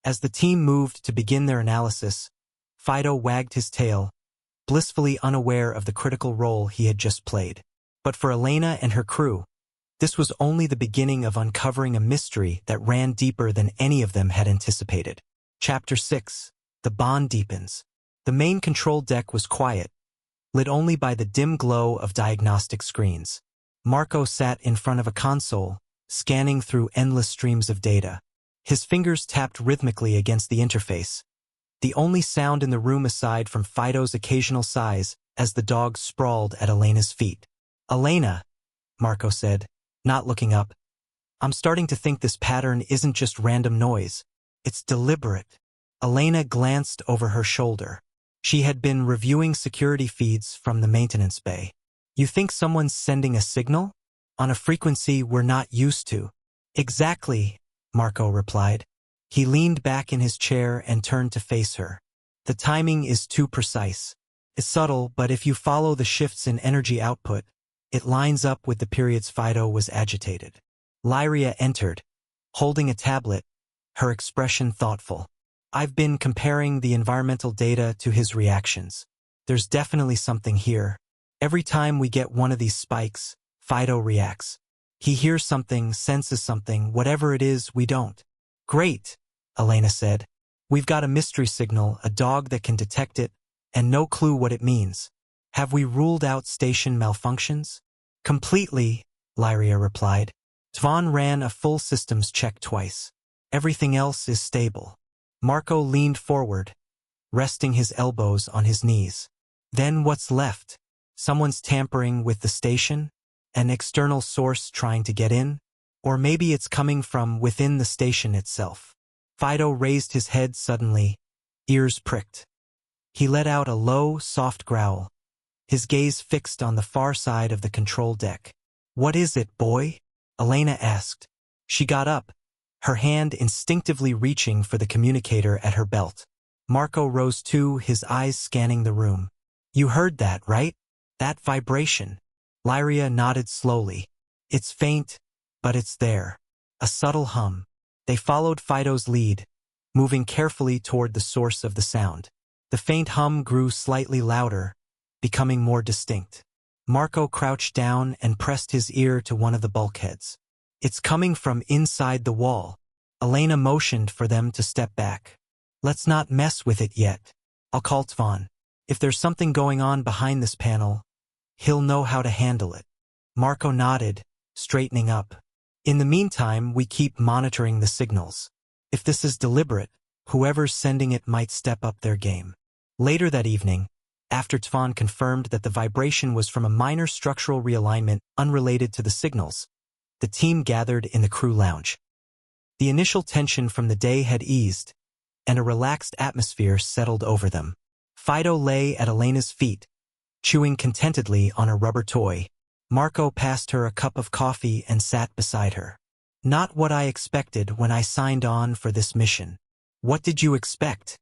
As the team moved to begin their analysis, Fido wagged his tail, blissfully unaware of the critical role he had just played. But for Elena and her crew, this was only the beginning of uncovering a mystery that ran deeper than any of them had anticipated. Chapter 6. The Bond Deepens. The main control deck was quiet, lit only by the dim glow of diagnostic screens. Marco sat in front of a console, scanning through endless streams of data. His fingers tapped rhythmically against the interface, the only sound in the room aside from Fido's occasional sighs as the dog sprawled at Elena's feet. "Elena," Marco said, not looking up, "I'm starting to think this pattern isn't just random noise. It's deliberate." Elena glanced over her shoulder. She had been reviewing security feeds from the maintenance bay. "You think someone's sending a signal? On a frequency we're not used to." "Exactly," Marco replied. He leaned back in his chair and turned to face her. "The timing is too precise. It's subtle, but if you follow the shifts in energy output, it lines up with the periods Fido was agitated." Lyria entered, holding a tablet, her expression thoughtful. "I've been comparing the environmental data to his reactions. There's definitely something here. Every time we get one of these spikes, Fido reacts. He hears something, senses something, whatever it is, we don't." "Great," Elena said. "We've got a mystery signal, a dog that can detect it, and no clue what it means. Have we ruled out station malfunctions?" "Completely," Lyria replied. "Tvan ran a full systems check twice. Everything else is stable." Marco leaned forward, resting his elbows on his knees. "Then what's left? Someone's tampering with the station? An external source trying to get in? Or maybe it's coming from within the station itself." Fido raised his head suddenly, ears pricked. He let out a low, soft growl, his gaze fixed on the far side of the control deck. "What is it, boy?" Elena asked. She got up, her hand instinctively reaching for the communicator at her belt. Marco rose too, his eyes scanning the room. "You heard that, right? That vibration?" Lyria nodded slowly. "It's faint, but it's there. A subtle hum." They followed Fido's lead, moving carefully toward the source of the sound. The faint hum grew slightly louder, becoming more distinct. Marco crouched down and pressed his ear to one of the bulkheads. "It's coming from inside the wall." Elena motioned for them to step back. "Let's not mess with it yet. I'll call Tvan. If there's something going on behind this panel, he'll know how to handle it." Marco nodded, straightening up. "In the meantime, we keep monitoring the signals. If this is deliberate, whoever's sending it might step up their game." Later that evening, after Tvan confirmed that the vibration was from a minor structural realignment unrelated to the signals, the team gathered in the crew lounge. The initial tension from the day had eased, and a relaxed atmosphere settled over them. Fido lay at Elena's feet, chewing contentedly on a rubber toy. Marco passed her a cup of coffee and sat beside her. "Not what I expected when I signed on for this mission." "What did you expect?"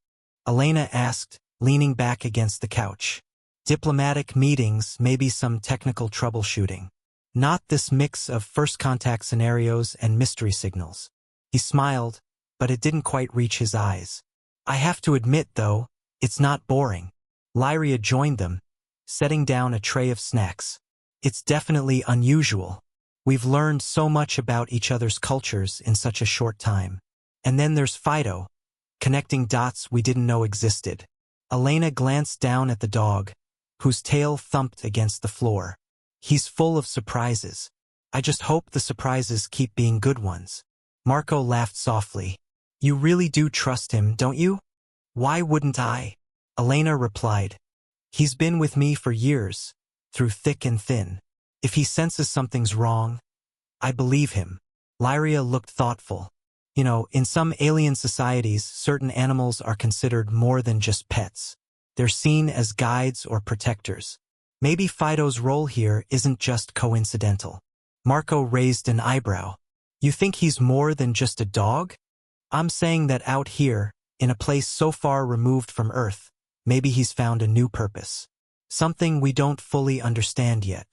Elena asked, leaning back against the couch. "Diplomatic meetings, maybe some technical troubleshooting. Not this mix of first contact scenarios and mystery signals." He smiled, but it didn't quite reach his eyes. "I have to admit, though, it's not boring." Lyria joined them, setting down a tray of snacks. "It's definitely unusual. We've learned so much about each other's cultures in such a short time. And then there's Fido, connecting dots we didn't know existed." Elena glanced down at the dog, whose tail thumped against the floor. "He's full of surprises. I just hope the surprises keep being good ones." Marco laughed softly. "You really do trust him, don't you?" "Why wouldn't I?" Elena replied. "He's been with me for years, through thick and thin. If he senses something's wrong, I believe him." Lyria looked thoughtful. "You know, in some alien societies, certain animals are considered more than just pets. They're seen as guides or protectors. Maybe Fido's role here isn't just coincidental." Marco raised an eyebrow. "You think he's more than just a dog?" "I'm saying that out here, in a place so far removed from Earth, maybe he's found a new purpose. Something we don't fully understand yet."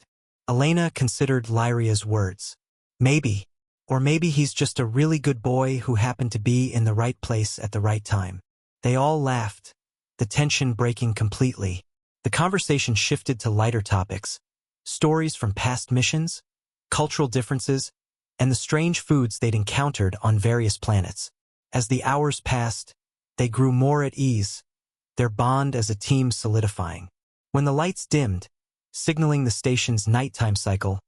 Elena considered Lyria's words. "Maybe. Or maybe he's just a really good boy who happened to be in the right place at the right time. They all laughed, the tension breaking completely. The conversation shifted to lighter topics, stories from past missions, cultural differences, and the strange foods they'd encountered on various planets. As the hours passed, they grew more at ease, their bond as a team solidifying. When the lights dimmed, signaling the station's nighttime cycle,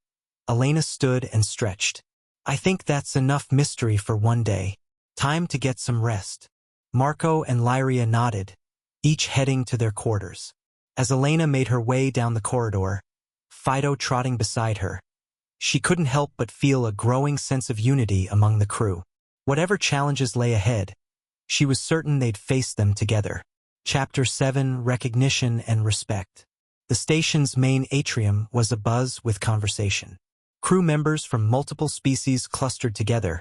Elena stood and stretched. I think that's enough mystery for one day. Time to get some rest. Marco and Lyria nodded, each heading to their quarters. As Elena made her way down the corridor, Fido trotting beside her, she couldn't help but feel a growing sense of unity among the crew. Whatever challenges lay ahead, she was certain they'd face them together. Chapter 7: Recognition and Respect. The station's main atrium was abuzz with conversation. Crew members from multiple species clustered together,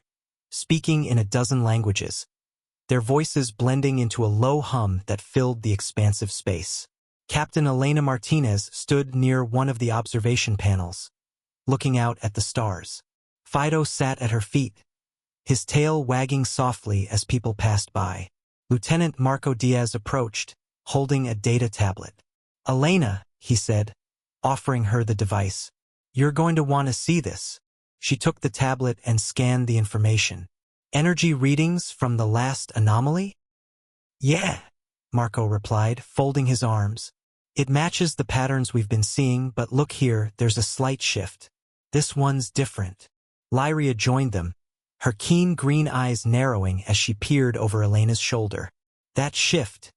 speaking in a dozen languages, their voices blending into a low hum that filled the expansive space. Captain Elena Martinez stood near one of the observation panels, looking out at the stars. Fido sat at her feet, his tail wagging softly as people passed by. Lieutenant Marco Diaz approached, holding a data tablet. "Elena," he said, offering her the device. "You're going to want to see this." She took the tablet and scanned the information. "Energy readings from the last anomaly?" "Yeah," Marco replied, folding his arms. "It matches the patterns we've been seeing, but look here, there's a slight shift. This one's different." Lyria joined them, her keen green eyes narrowing as she peered over Elena's shoulder. That shift.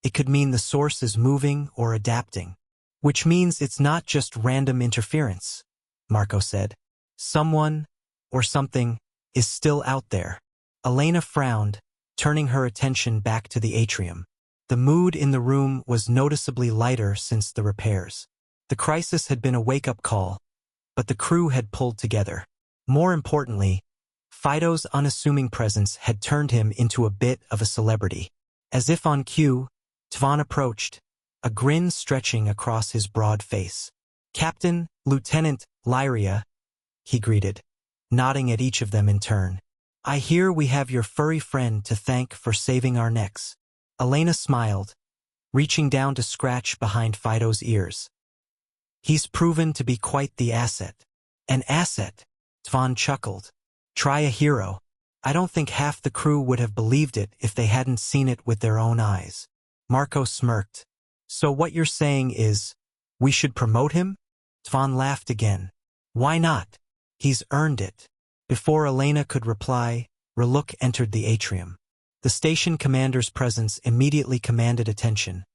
It could mean the source is moving or adapting. "Which means it's not just random interference," Marco said. "Someone, or something, is still out there." Elena frowned, turning her attention back to the atrium. The mood in the room was noticeably lighter since the repairs. The crisis had been a wake-up call, but the crew had pulled together. More importantly, Fido's unassuming presence had turned him into a bit of a celebrity. As if on cue, Tvan approached, a grin stretching across his broad face. "Captain, Lieutenant, Lyria," he greeted, nodding at each of them in turn. "I hear we have your furry friend to thank for saving our necks." Elena smiled, reaching down to scratch behind Fido's ears. "He's proven to be quite the asset." "An asset?" Tvan chuckled. "Try a hero. I don't think half the crew would have believed it if they hadn't seen it with their own eyes." Marco smirked. "So what you're saying is, we should promote him?" Tvan laughed again. "Why not? He's earned it." Before Elena could reply, Reluk entered the atrium. The station commander's presence immediately commanded attention,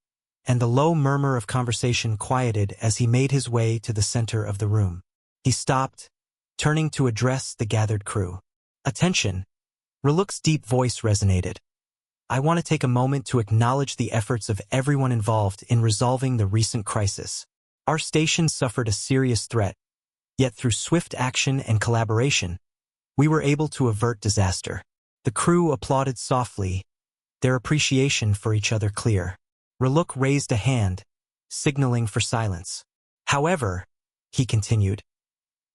and the low murmur of conversation quieted as he made his way to the center of the room. He stopped, turning to address the gathered crew. "Attention!" Reluk's deep voice resonated. "I want to take a moment to acknowledge the efforts of everyone involved in resolving the recent crisis. Our station suffered a serious threat, yet through swift action and collaboration, we were able to avert disaster." The crew applauded softly, their appreciation for each other clear. Reluk raised a hand, signaling for silence. "However," he continued,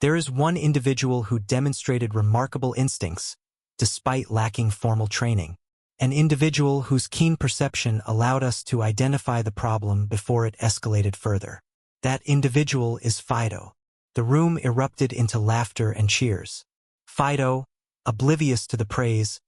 "there is one individual who demonstrated remarkable instincts, despite lacking formal training. An individual whose keen perception allowed us to identify the problem before it escalated further. That individual is Fido." The room erupted into laughter and cheers. Fido, oblivious to the praise,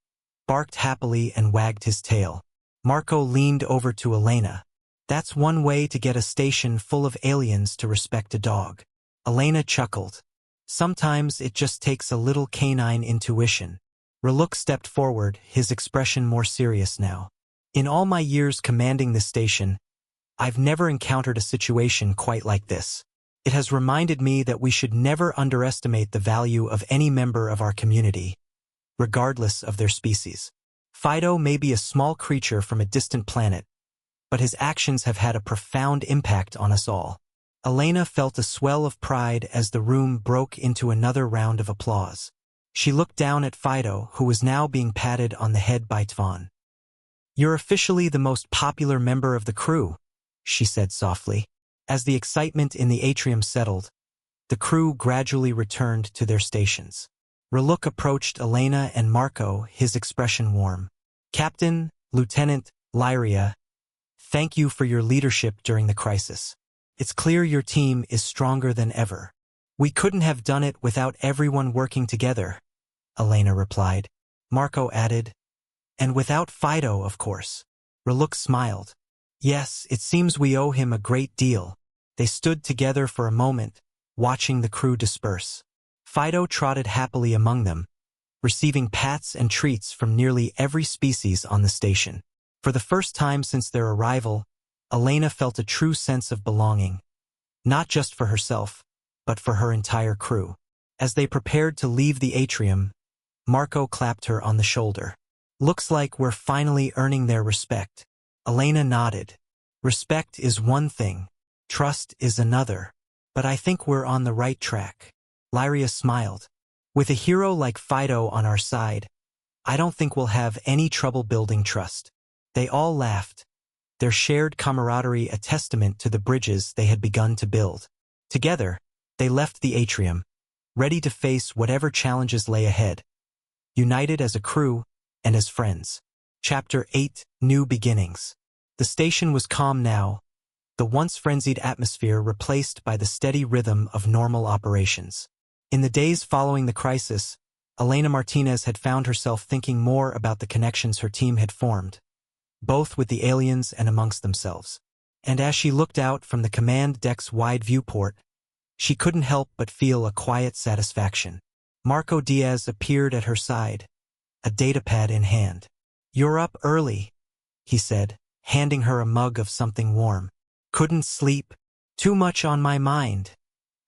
barked happily and wagged his tail. Marco leaned over to Elena. "That's one way to get a station full of aliens to respect a dog." Elena chuckled. "Sometimes it just takes a little canine intuition." Reluk stepped forward, his expression more serious now. "In all my years commanding this station, I've never encountered a situation quite like this. It has reminded me that we should never underestimate the value of any member of our community, regardless of their species. Fido may be a small creature from a distant planet, but his actions have had a profound impact on us all." Elena felt a swell of pride as the room broke into another round of applause. She looked down at Fido, who was now being patted on the head by Tvan. "You're officially the most popular member of the crew," she said softly. As the excitement in the atrium settled, the crew gradually returned to their stations. Reluk approached Elena and Marco, his expression warm. Captain, Lieutenant, Lyria, thank you for your leadership during the crisis. It's clear your team is stronger than ever. We couldn't have done it without everyone working together, Elena replied. Marco added, and without Fido, of course. Reluk smiled. Yes, it seems we owe him a great deal. They stood together for a moment, watching the crew disperse. Fido trotted happily among them, receiving pats and treats from nearly every species on the station. For the first time since their arrival, Elena felt a true sense of belonging, not just for herself, but for her entire crew. As they prepared to leave the atrium, Marco clapped her on the shoulder. Looks like we're finally earning their respect. Elena nodded. Respect is one thing, trust is another, but I think we're on the right track. Lyria smiled. With a hero like Fido on our side, I don't think we'll have any trouble building trust. They all laughed, their shared camaraderie a testament to the bridges they had begun to build. Together, they left the atrium, ready to face whatever challenges lay ahead, united as a crew and as friends. Chapter 8: New Beginnings. The station was calm now, the once frenzied atmosphere replaced by the steady rhythm of normal operations. In the days following the crisis, Elena Martinez had found herself thinking more about the connections her team had formed, both with the aliens and amongst themselves. And as she looked out from the command deck's wide viewport, she couldn't help but feel a quiet satisfaction. Marco Diaz appeared at her side, a datapad in hand. You're up early, he said, handing her a mug of something warm. Couldn't sleep. Too much on my mind,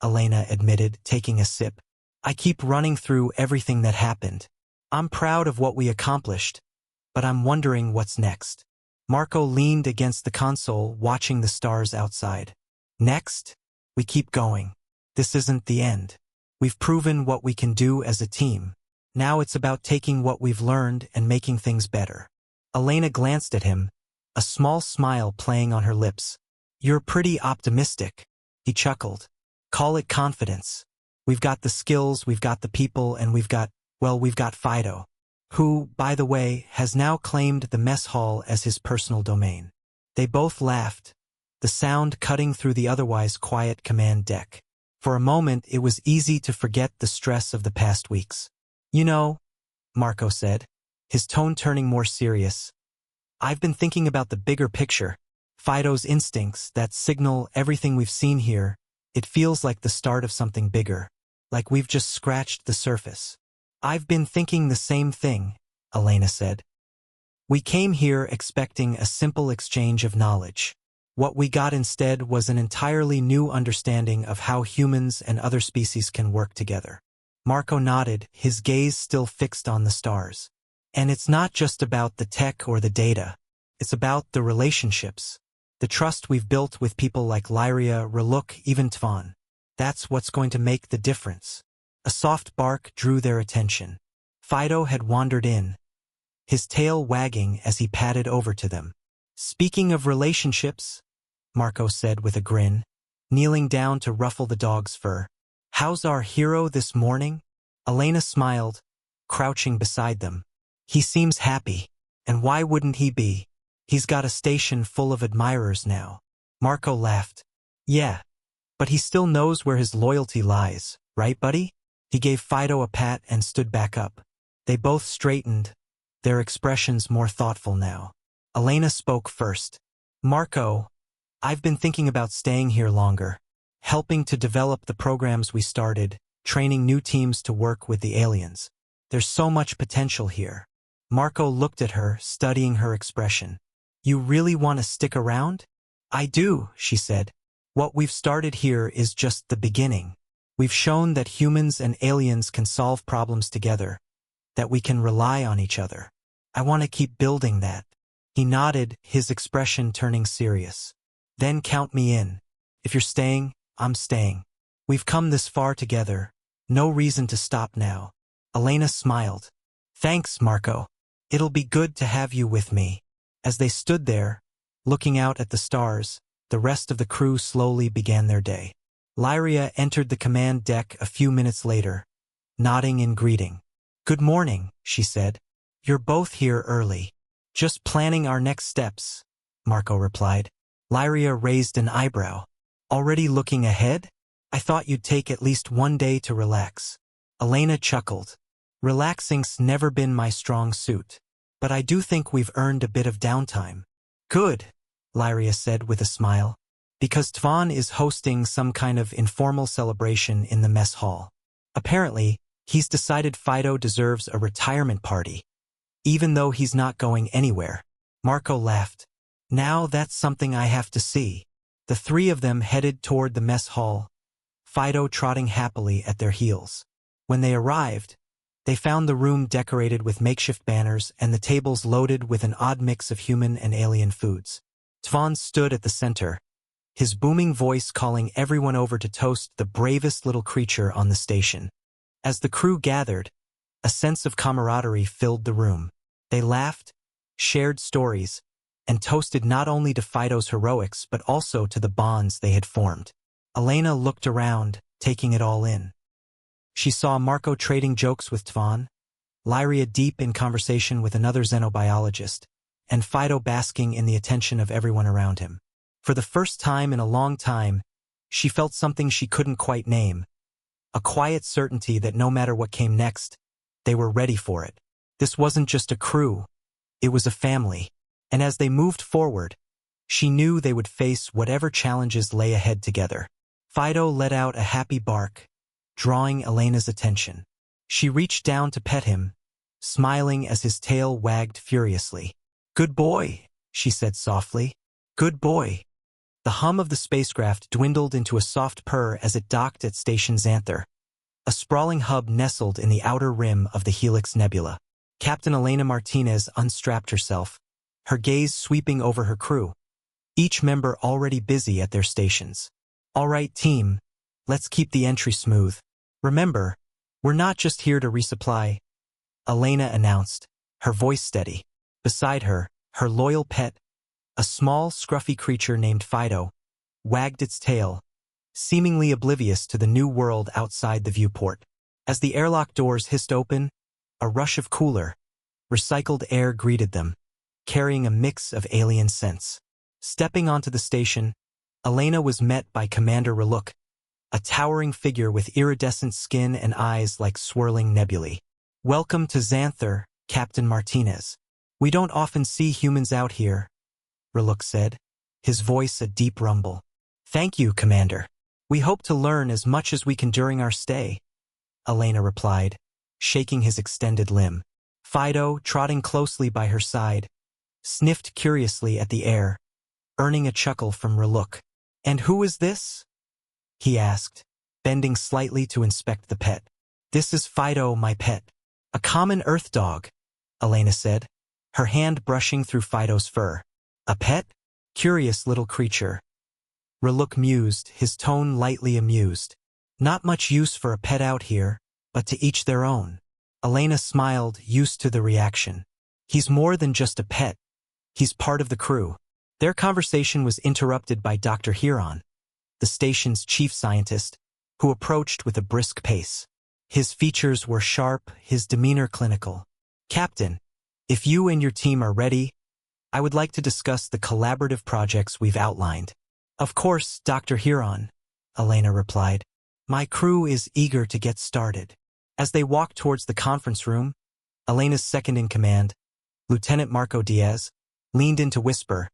Elena admitted, taking a sip. I keep running through everything that happened. I'm proud of what we accomplished, but I'm wondering what's next. Marco leaned against the console, watching the stars outside. Next? We keep going. This isn't the end. We've proven what we can do as a team. Now it's about taking what we've learned and making things better. Elena glanced at him, a small smile playing on her lips. You're pretty optimistic, he chuckled. Call it confidence. We've got the skills, we've got the people, and we've got Fido, who, by the way, has now claimed the mess hall as his personal domain. They both laughed, the sound cutting through the otherwise quiet command deck. For a moment, it was easy to forget the stress of the past weeks. You know, Marco said, his tone turning more serious, I've been thinking about the bigger picture. Fido's instincts, that signal, everything we've seen here, it feels like the start of something bigger, like we've just scratched the surface. I've been thinking the same thing, Elena said. We came here expecting a simple exchange of knowledge. What we got instead was an entirely new understanding of how humans and other species can work together. Marco nodded, his gaze still fixed on the stars. And it's not just about the tech or the data. It's about the relationships. The trust we've built with people like Lyria, Reluk, even Tvan. That's what's going to make the difference. A soft bark drew their attention. Fido had wandered in, his tail wagging as he padded over to them. Speaking of relationships, Marco said with a grin, kneeling down to ruffle the dog's fur. How's our hero this morning? Elena smiled, crouching beside them. He seems happy. And why wouldn't he be? He's got a station full of admirers now. Marco laughed. Yeah, but he still knows where his loyalty lies, right, buddy? He gave Fido a pat and stood back up. They both straightened, their expressions more thoughtful now. Elena spoke first. Marco, I've been thinking about staying here longer, helping to develop the programs we started, training new teams to work with the aliens. There's so much potential here. Marco looked at her, studying her expression. You really want to stick around? I do, she said. What we've started here is just the beginning. We've shown that humans and aliens can solve problems together, that we can rely on each other. I want to keep building that. He nodded, his expression turning serious. Then count me in. If you're staying, I'm staying. We've come this far together. No reason to stop now. Elena smiled. Thanks, Marco. It'll be good to have you with me. As they stood there, looking out at the stars, the rest of the crew slowly began their day. Lyria entered the command deck a few minutes later, nodding in greeting. "Good morning," she said. "You're both here early." "Just planning our next steps," Marco replied. Lyria raised an eyebrow. "Already looking ahead? I thought you'd take at least one day to relax." Elena chuckled. "Relaxing's never been my strong suit. But I do think we've earned a bit of downtime." "Good," Lyria said with a smile. "Because Tvan is hosting some kind of informal celebration in the mess hall. Apparently, he's decided Fido deserves a retirement party, even though he's not going anywhere." Marco laughed. "Now that's something I have to see." The three of them headed toward the mess hall, Fido trotting happily at their heels. When they arrived, they found the room decorated with makeshift banners and the tables loaded with an odd mix of human and alien foods. Tvan stood at the center, his booming voice calling everyone over to toast the bravest little creature on the station. As the crew gathered, a sense of camaraderie filled the room. They laughed, shared stories, and toasted not only to Fido's heroics but also to the bonds they had formed. Elena looked around, taking it all in. She saw Marco trading jokes with Tvan, Lyria deep in conversation with another xenobiologist, and Fido basking in the attention of everyone around him. For the first time in a long time, she felt something she couldn't quite name, a quiet certainty that no matter what came next, they were ready for it. This wasn't just a crew, it was a family, and as they moved forward, she knew they would face whatever challenges lay ahead together. Fido let out a happy bark, drawing Elena's attention. She reached down to pet him, smiling as his tail wagged furiously. "Good boy," she said softly. "Good boy." The hum of the spacecraft dwindled into a soft purr as it docked at Station Xanther, a sprawling hub nestled in the outer rim of the Helix Nebula. Captain Elena Martinez unstrapped herself, her gaze sweeping over her crew, each member already busy at their stations. "All right, team, let's keep the entry smooth. Remember, we're not just here to resupply," Elena announced, her voice steady. Beside her, her loyal pet, a small, scruffy creature named Fido, wagged its tail, seemingly oblivious to the new world outside the viewport. As the airlock doors hissed open, a rush of cooler, recycled air greeted them, carrying a mix of alien scents. Stepping onto the station, Elena was met by Commander Reluk, a towering figure with iridescent skin and eyes like swirling nebulae. "Welcome to Xanther, Captain Martinez. We don't often see humans out here," Reluk said, his voice a deep rumble. "Thank you, Commander. We hope to learn as much as we can during our stay," Elena replied, shaking his extended limb. Fido, trotting closely by her side, sniffed curiously at the air, earning a chuckle from Reluk. "And who is this?" he asked, bending slightly to inspect the pet. "This is Fido, my pet. A common earth dog," Elena said, her hand brushing through Fido's fur. "A pet? Curious little creature." Reluk mused, his tone lightly amused. "Not much use for a pet out here, but to each their own." Elena smiled, used to the reaction. "He's more than just a pet. He's part of the crew." Their conversation was interrupted by Dr. Huron, the station's chief scientist, who approached with a brisk pace. His features were sharp, his demeanor clinical. "Captain, if you and your team are ready, I would like to discuss the collaborative projects we've outlined." "Of course, Dr. Huron," Elena replied. "My crew is eager to get started." As they walked towards the conference room, Elena's second-in-command, Lieutenant Marco Diaz, leaned in to whisper,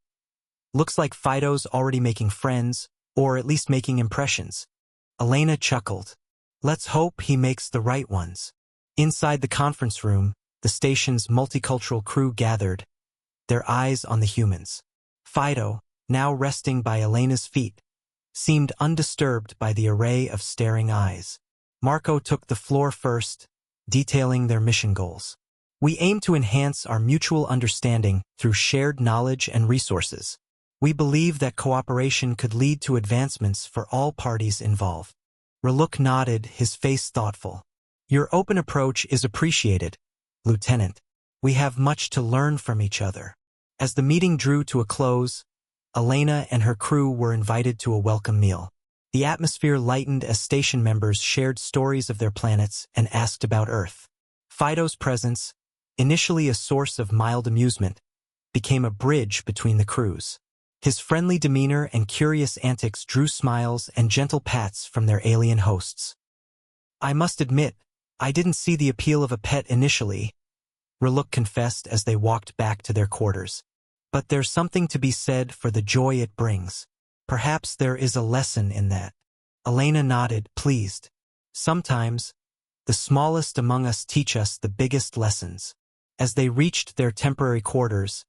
"Looks like Fido's already making friends, or at least making impressions." Elena chuckled. "Let's hope he makes the right ones." Inside the conference room, the station's multicultural crew gathered, their eyes on the humans. Fido, now resting by Elena's feet, seemed undisturbed by the array of staring eyes. Marco took the floor first, detailing their mission goals. "We aim to enhance our mutual understanding through shared knowledge and resources. We believe that cooperation could lead to advancements for all parties involved." Reluk nodded, his face thoughtful. "Your open approach is appreciated, Lieutenant. We have much to learn from each other." As the meeting drew to a close, Elena and her crew were invited to a welcome meal. The atmosphere lightened as station members shared stories of their planets and asked about Earth. Fido's presence, initially a source of mild amusement, became a bridge between the crews. His friendly demeanor and curious antics drew smiles and gentle pats from their alien hosts. "I must admit, I didn't see the appeal of a pet initially," Reluk confessed as they walked back to their quarters. "But there's something to be said for the joy it brings. Perhaps there is a lesson in that." Elena nodded, pleased. "Sometimes, the smallest among us teach us the biggest lessons." As they reached their temporary quarters,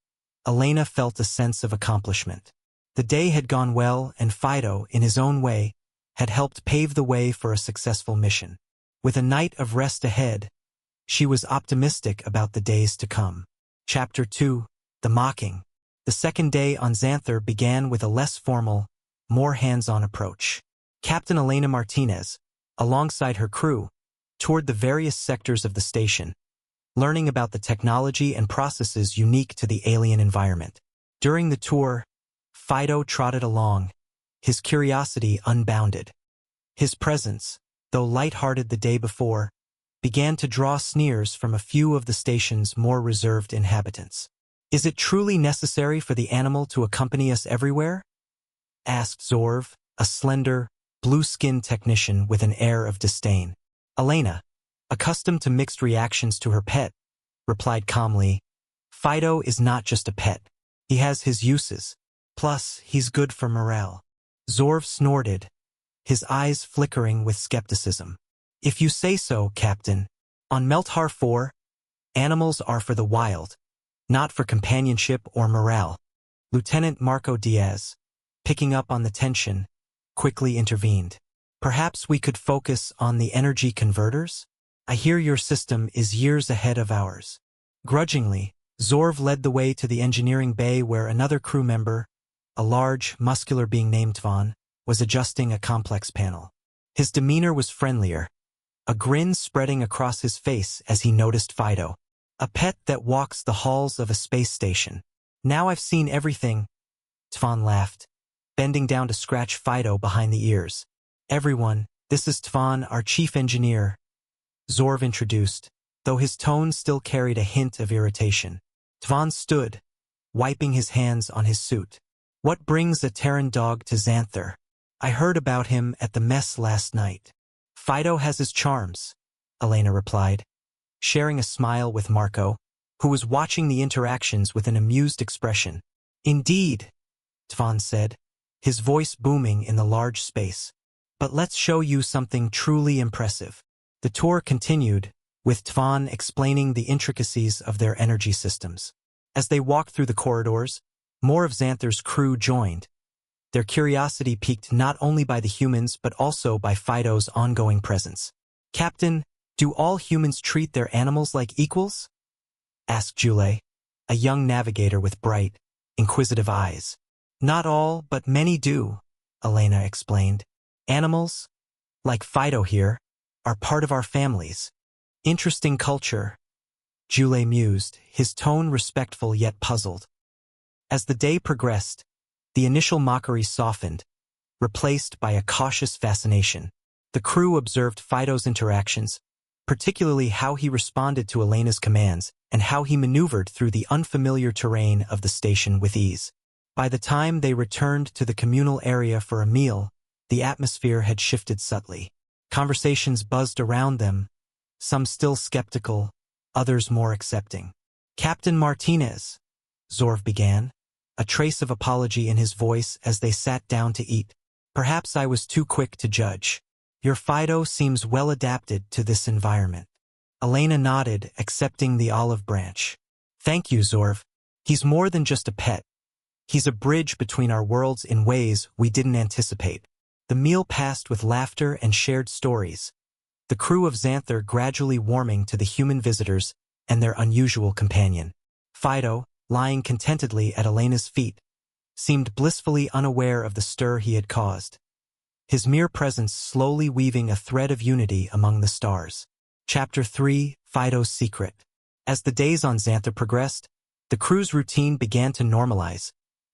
Elena felt a sense of accomplishment. The day had gone well, and Fido, in his own way, had helped pave the way for a successful mission. With a night of rest ahead, she was optimistic about the days to come. Chapter 2, The Mocking. The second day on Xanthar began with a less formal, more hands-on approach. Captain Elena Martinez, alongside her crew, toured the various sectors of the station, learning about the technology and processes unique to the alien environment. During the tour, Fido trotted along, his curiosity unbounded. His presence, though light-hearted the day before, began to draw sneers from a few of the station's more reserved inhabitants. "Is it truly necessary for the animal to accompany us everywhere?" asked Zorv, a slender, blue-skinned technician with an air of disdain. Elena, accustomed to mixed reactions to her pet, replied calmly, "Fido is not just a pet. He has his uses. Plus, he's good for morale." Zorv snorted, his eyes flickering with skepticism. "If you say so, Captain. On Melthar 4, animals are for the wild, not for companionship or morale." Lieutenant Marco Diaz, picking up on the tension, quickly intervened. "Perhaps we could focus on the energy converters? I hear your system is years ahead of ours." Grudgingly, Zorv led the way to the engineering bay where another crew member, a large, muscular being named Tvan, was adjusting a complex panel. His demeanor was friendlier, a grin spreading across his face as he noticed Fido. "A pet that walks the halls of a space station. Now I've seen everything," Tvan laughed, bending down to scratch Fido behind the ears. "Everyone, this is Tvan, our chief engineer," Zorv introduced, though his tone still carried a hint of irritation. Tvan stood, wiping his hands on his suit. "What brings a Terran dog to Xanthar? I heard about him at the mess last night." "Fido has his charms," Elena replied, sharing a smile with Marco, who was watching the interactions with an amused expression. "Indeed," Tvan said, his voice booming in the large space. "But let's show you something truly impressive." The tour continued, with Tvan explaining the intricacies of their energy systems. As they walked through the corridors, more of Xanthar's crew joined, their curiosity piqued not only by the humans but also by Fido's ongoing presence. "Captain, do all humans treat their animals like equals?" asked Jule, a young navigator with bright, inquisitive eyes. "Not all, but many do," Elena explained. "Animals, like Fido here, are part of our families." "Interesting culture," Jule mused, his tone respectful yet puzzled. As the day progressed, the initial mockery softened, replaced by a cautious fascination. The crew observed Fido's interactions, particularly how he responded to Elena's commands and how he maneuvered through the unfamiliar terrain of the station with ease. By the time they returned to the communal area for a meal, the atmosphere had shifted subtly. Conversations buzzed around them, some still skeptical, others more accepting. "Captain Martinez," Zorv began, a trace of apology in his voice as they sat down to eat. "Perhaps I was too quick to judge. Your Fido seems well adapted to this environment." Elena nodded, accepting the olive branch. "Thank you, Zorv. He's more than just a pet. He's a bridge between our worlds in ways we didn't anticipate." The meal passed with laughter and shared stories, the crew of Xanthar gradually warming to the human visitors and their unusual companion. Fido, lying contentedly at Elena's feet, seemed blissfully unaware of the stir he had caused, his mere presence slowly weaving a thread of unity among the stars. Chapter 3, Fido's Secret. As the days on Xanthar progressed, the crew's routine began to normalize,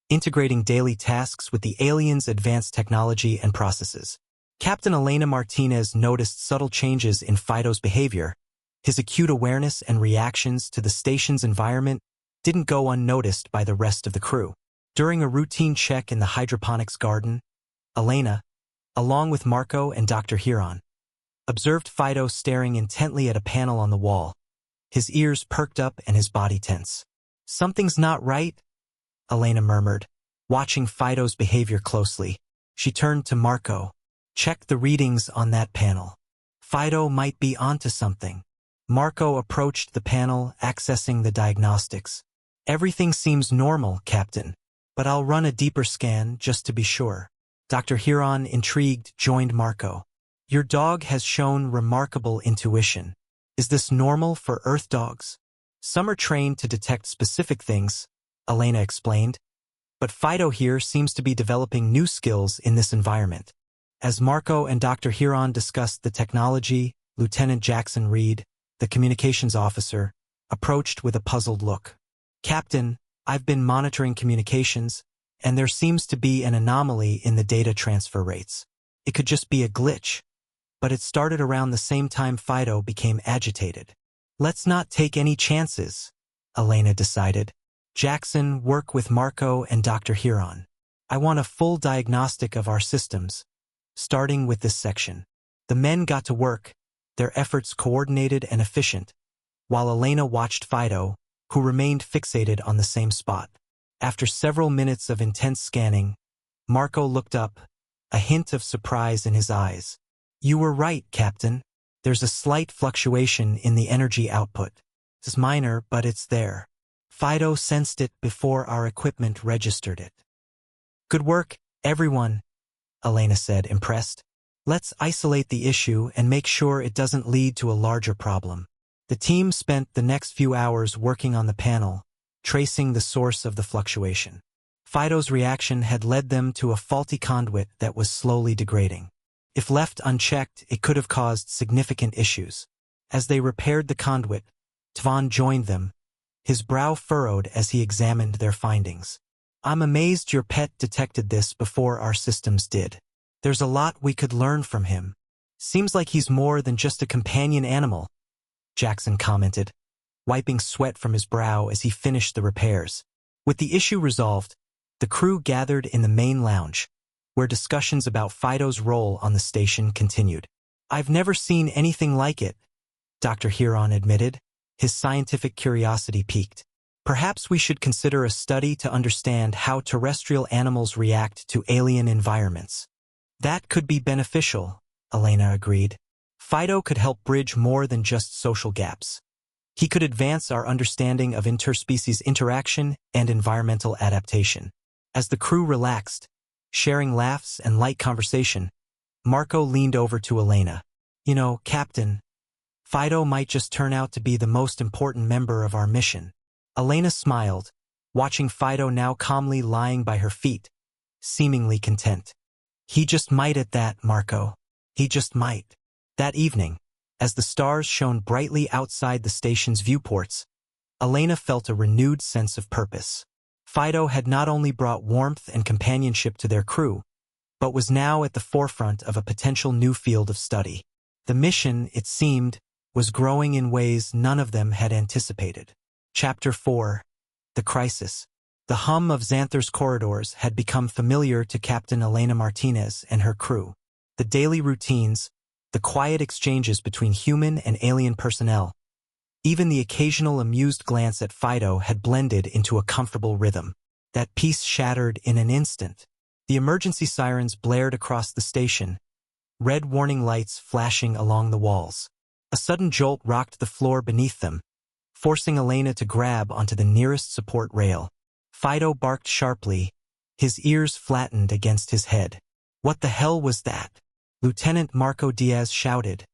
integrating daily tasks with the aliens' advanced technology and processes. Captain Elena Martinez noticed subtle changes in Fido's behavior. His acute awareness and reactions to the station's environment didn't go unnoticed by the rest of the crew. During a routine check in the hydroponics garden, Elena, along with Marco and Dr. Huron, observed Fido staring intently at a panel on the wall. His ears perked up and his body tense. "Something's not right," Elena murmured, watching Fido's behavior closely. She turned to Marco. "Check the readings on that panel. Fido might be onto something." Marco approached the panel, accessing the diagnostics. "Everything seems normal, Captain, but I'll run a deeper scan just to be sure." Dr. Huron, intrigued, joined Marco. "Your dog has shown remarkable intuition. Is this normal for Earth dogs? Some are trained to detect specific things," Elena explained, "but Fido here seems to be developing new skills in this environment." As Marco and Dr. Huron discussed the technology, Lieutenant Jackson Reed, the communications officer, approached with a puzzled look. "Captain, I've been monitoring communications, and there seems to be an anomaly in the data transfer rates. It could just be a glitch, but it started around the same time Fido became agitated." "Let's not take any chances," Elena decided. "Jackson, work with Marco and Dr. Huron. I want a full diagnostic of our systems, starting with this section." The men got to work, their efforts coordinated and efficient, while Elena watched Fido, who remained fixated on the same spot. After several minutes of intense scanning, Marco looked up, a hint of surprise in his eyes. "You were right, Captain. There's a slight fluctuation in the energy output. It's minor, but it's there. Fido sensed it before our equipment registered it." "Good work, everyone," Elena said, impressed. "Let's isolate the issue and make sure it doesn't lead to a larger problem." The team spent the next few hours working on the panel, tracing the source of the fluctuation. Fido's reaction had led them to a faulty conduit that was slowly degrading. If left unchecked, it could have caused significant issues. As they repaired the conduit, Tvan joined them, his brow furrowed as he examined their findings. "I'm amazed your pet detected this before our systems did. There's a lot we could learn from him. Seems like he's more than just a companion animal," Jackson commented, wiping sweat from his brow as he finished the repairs. With the issue resolved, the crew gathered in the main lounge, where discussions about Fido's role on the station continued. "I've never seen anything like it," Dr. Huron admitted, his scientific curiosity piqued. "Perhaps we should consider a study to understand how terrestrial animals react to alien environments." "That could be beneficial," Elena agreed. "Fido could help bridge more than just social gaps. He could advance our understanding of interspecies interaction and environmental adaptation." As the crew relaxed, sharing laughs and light conversation, Marco leaned over to Elena. "You know, Captain, Fido might just turn out to be the most important member of our mission." Elena smiled, watching Fido now calmly lying by her feet, seemingly content. "He just might at that, Marco. He just might." That evening, as the stars shone brightly outside the station's viewports, Elena felt a renewed sense of purpose. Fido had not only brought warmth and companionship to their crew, but was now at the forefront of a potential new field of study. The mission, it seemed, was growing in ways none of them had anticipated. Chapter 4. The Crisis. The hum of Xanthar's corridors had become familiar to Captain Elena Martinez and her crew. The daily routines, the quiet exchanges between human and alien personnel, even the occasional amused glance at Fido had blended into a comfortable rhythm. That peace shattered in an instant. The emergency sirens blared across the station, red warning lights flashing along the walls. A sudden jolt rocked the floor beneath them, forcing Elena to grab onto the nearest support rail. Fido barked sharply, his ears flattened against his head. "What the hell was that?" Lieutenant Marco Diaz shouted,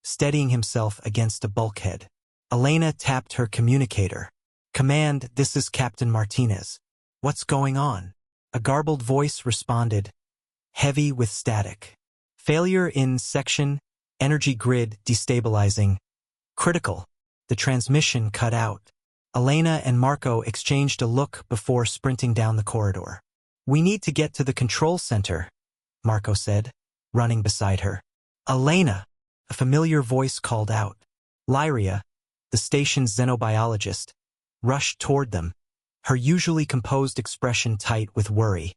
steadying himself against a bulkhead. Elena tapped her communicator. "Command, this is Captain Martinez. What's going on?" A garbled voice responded, heavy with static. "Failure in section, energy grid destabilizing. Critical. The transmission cut out." Elena and Marco exchanged a look before sprinting down the corridor. "We need to get to the control center," Marco said, running beside her. "Elena," a familiar voice called out. Lyria, the station's xenobiologist, rushed toward them, her usually composed expression tight with worry.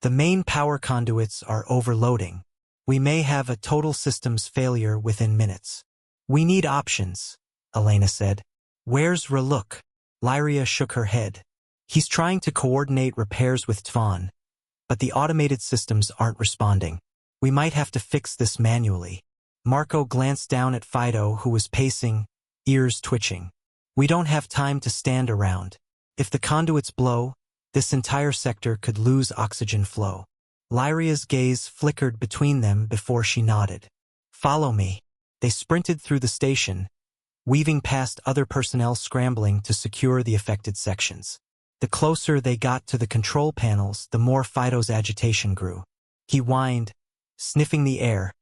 "The main power conduits are overloading. We may have a total systems failure within minutes." "We need options," Elena said. "Where's Reluk?" Lyria shook her head. "He's trying to coordinate repairs with Tvan, but the automated systems aren't responding. We might have to fix this manually." Marco glanced down at Fido, who was pacing, ears twitching. "We don't have time to stand around. If the conduits blow, this entire sector could lose oxygen flow." Lyria's gaze flickered between them before she nodded. "Follow me." They sprinted through the station, weaving past other personnel scrambling to secure the affected sections. The closer they got to the control panels, the more Fido's agitation grew. He whined, sniffing the air,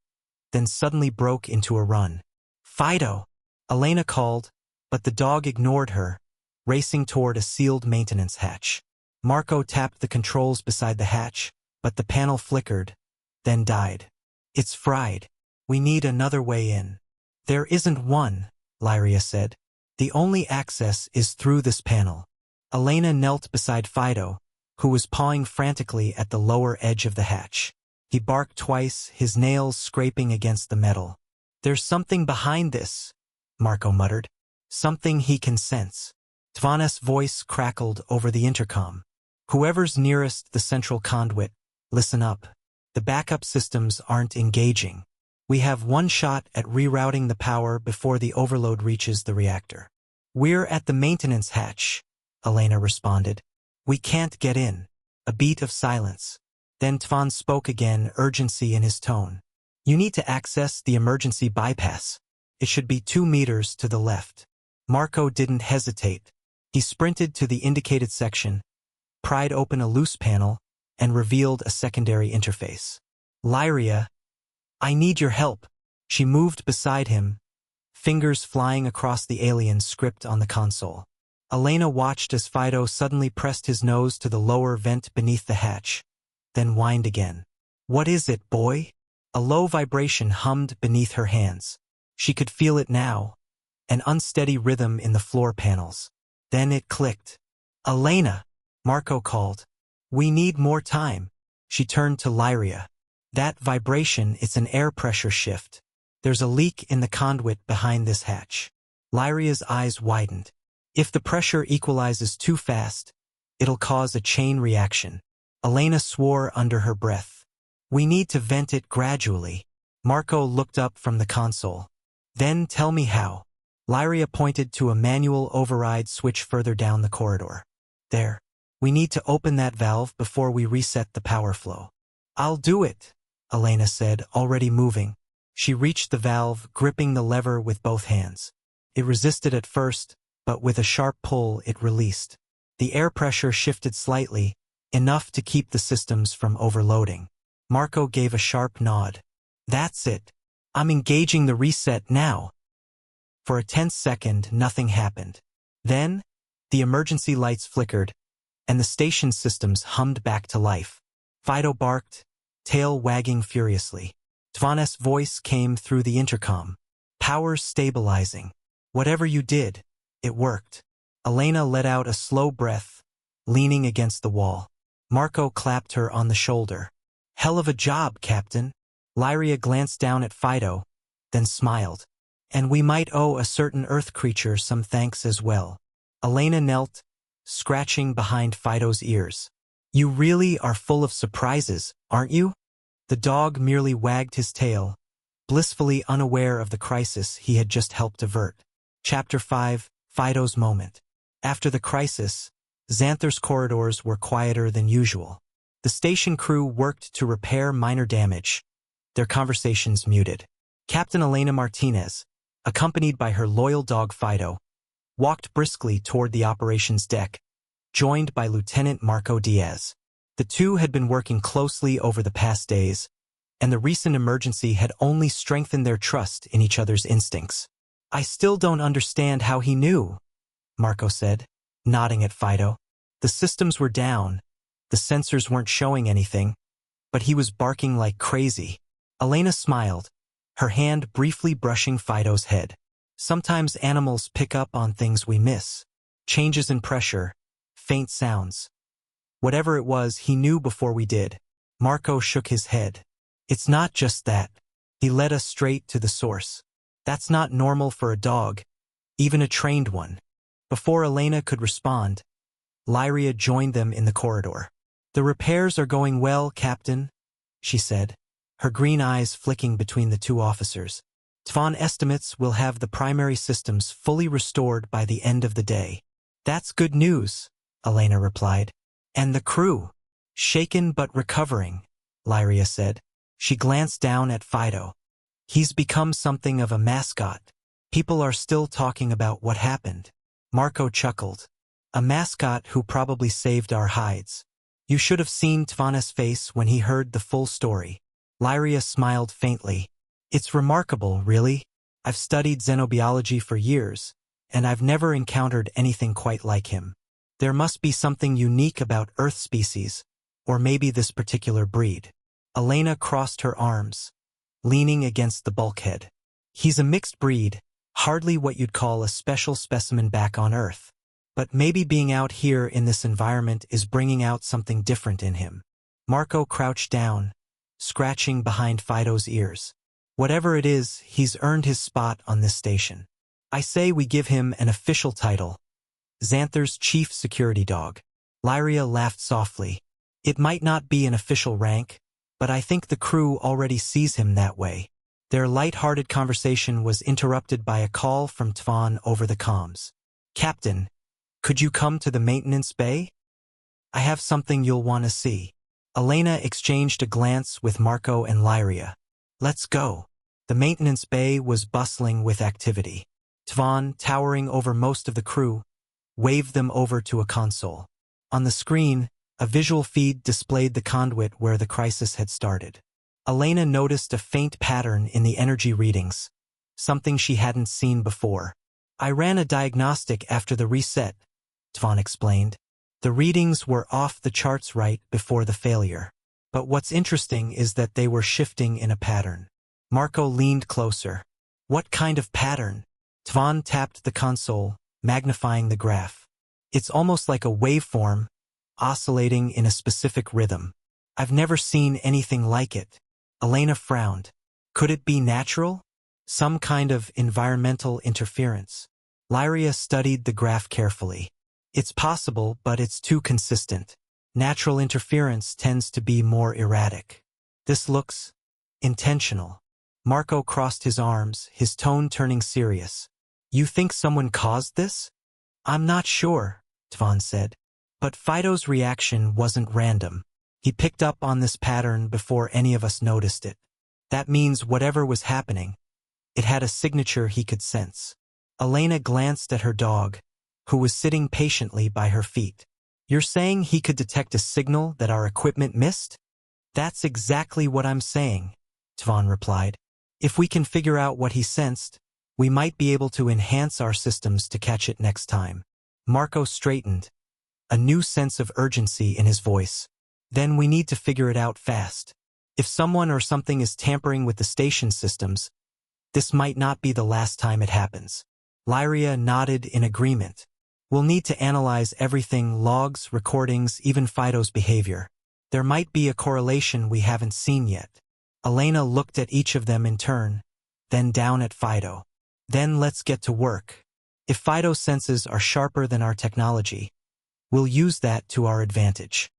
then suddenly broke into a run. "Fido!" Elena called, but the dog ignored her, racing toward a sealed maintenance hatch. Marco tapped the controls beside the hatch, but the panel flickered, then died. "It's fried. We need another way in." "There isn't one," Lyria said. "The only access is through this panel." Elena knelt beside Fido, who was pawing frantically at the lower edge of the hatch. He barked twice, his nails scraping against the metal. "There's something behind this," Marco muttered. "Something he can sense." Tvan's voice crackled over the intercom. "Whoever's nearest the central conduit, listen up. The backup systems aren't engaging. We have one shot at rerouting the power before the overload reaches the reactor." "We're at the maintenance hatch," Elena responded. "We can't get in." A beat of silence. Then Tvan spoke again, urgency in his tone. "You need to access the emergency bypass. It should be 2 meters to the left." Marco didn't hesitate. He sprinted to the indicated section, pried open a loose panel, and revealed a secondary interface. "Lyria, I need your help." She moved beside him, fingers flying across the alien script on the console. Elena watched as Fido suddenly pressed his nose to the lower vent beneath the hatch, then whined again. "What is it, boy?" A low vibration hummed beneath her hands. She could feel it now, an unsteady rhythm in the floor panels. Then it clicked. "Elena," Marco called. "We need more time." She turned to Lyria. "That vibration, it's an air pressure shift. There's a leak in the conduit behind this hatch." Lyria's eyes widened. "If the pressure equalizes too fast, it'll cause a chain reaction." Elena swore under her breath. "We need to vent it gradually." Marco looked up from the console. "Then tell me how." Lyria pointed to a manual override switch further down the corridor. "There. We need to open that valve before we reset the power flow." "I'll do it," Elena said, already moving. She reached the valve, gripping the lever with both hands. It resisted at first, but with a sharp pull it released. The air pressure shifted slightly, enough to keep the systems from overloading. Marco gave a sharp nod. "That's it. I'm engaging the reset now." For a tense second, nothing happened. Then, the emergency lights flickered, and the station systems hummed back to life. Fido barked, tail wagging furiously. Tvan's voice came through the intercom. "Power's stabilizing. Whatever you did, it worked." Elena let out a slow breath, leaning against the wall. Marco clapped her on the shoulder. "Hell of a job, Captain." Lyria glanced down at Fido, then smiled. "And we might owe a certain Earth creature some thanks as well." Elena knelt, scratching behind Fido's ears. "You really are full of surprises, aren't you?" The dog merely wagged his tail, blissfully unaware of the crisis he had just helped avert. Chapter 5, Fido's Moment. After the crisis, Xanthar's corridors were quieter than usual. The station crew worked to repair minor damage, their conversations muted. Captain Elena Martinez, accompanied by her loyal dog Fido, walked briskly toward the operations deck, joined by Lieutenant Marco Diaz. The two had been working closely over the past days, and the recent emergency had only strengthened their trust in each other's instincts. "I still don't understand how he knew," Marco said, nodding at Fido. The systems were down. The sensors weren't showing anything, but he was barking like crazy. Elena smiled, her hand briefly brushing Fido's head. Sometimes animals pick up on things we miss. Changes in pressure, faint sounds. Whatever it was, he knew before we did. Marco shook his head. It's not just that. He led us straight to the source. That's not normal for a dog, even a trained one. Before Elena could respond, Lyria joined them in the corridor. The repairs are going well, Captain, she said, her green eyes flicking between the two officers. Tvan estimates we'll have the primary systems fully restored by the end of the day. That's good news, Elena replied. And the crew? Shaken but recovering, Lyria said. She glanced down at Fido. He's become something of a mascot. People are still talking about what happened. Marco chuckled. A mascot who probably saved our hides. You should have seen Tvana's face when he heard the full story. Lyria smiled faintly. It's remarkable, really. I've studied xenobiology for years, and I've never encountered anything quite like him. There must be something unique about Earth species, or maybe this particular breed. Elena crossed her arms, leaning against the bulkhead. He's a mixed breed, hardly what you'd call a special specimen back on Earth. But maybe being out here in this environment is bringing out something different in him. Marco crouched down, scratching behind Fido's ears. Whatever it is, he's earned his spot on this station. I say we give him an official title. Xanther's chief security dog. Lyria laughed softly. It might not be an official rank, but I think the crew already sees him that way. Their light-hearted conversation was interrupted by a call from Tvan over the comms. Captain, could you come to the maintenance bay? I have something you'll want to see. Elena exchanged a glance with Marco and Lyria. Let's go. The maintenance bay was bustling with activity. Tvan, towering over most of the crew, waved them over to a console. On the screen, a visual feed displayed the conduit where the crisis had started. Elena noticed a faint pattern in the energy readings, something she hadn't seen before. I ran a diagnostic after the reset, Tvan explained. The readings were off the charts right before the failure. But what's interesting is that they were shifting in a pattern. Marco leaned closer. What kind of pattern? Tvan tapped the console, magnifying the graph. It's almost like a waveform, oscillating in a specific rhythm. I've never seen anything like it. Elena frowned. Could it be natural? Some kind of environmental interference? Lyria studied the graph carefully. It's possible, but it's too consistent. Natural interference tends to be more erratic. This looks intentional. Marco crossed his arms, his tone turning serious. You think someone caused this? I'm not sure, Tvan said. But Fido's reaction wasn't random. He picked up on this pattern before any of us noticed it. That means whatever was happening, it had a signature he could sense. Elena glanced at her dog, who was sitting patiently by her feet. You're saying he could detect a signal that our equipment missed? That's exactly what I'm saying, Tvan replied. If we can figure out what he sensed, we might be able to enhance our systems to catch it next time. Marco straightened, a new sense of urgency in his voice. Then we need to figure it out fast. If someone or something is tampering with the station systems, this might not be the last time it happens. Lyria nodded in agreement. We'll need to analyze everything, logs, recordings, even Fido's behavior. There might be a correlation we haven't seen yet. Elena looked at each of them in turn, then down at Fido. Then let's get to work. If Fido's senses are sharper than our technology, we'll use that to our advantage.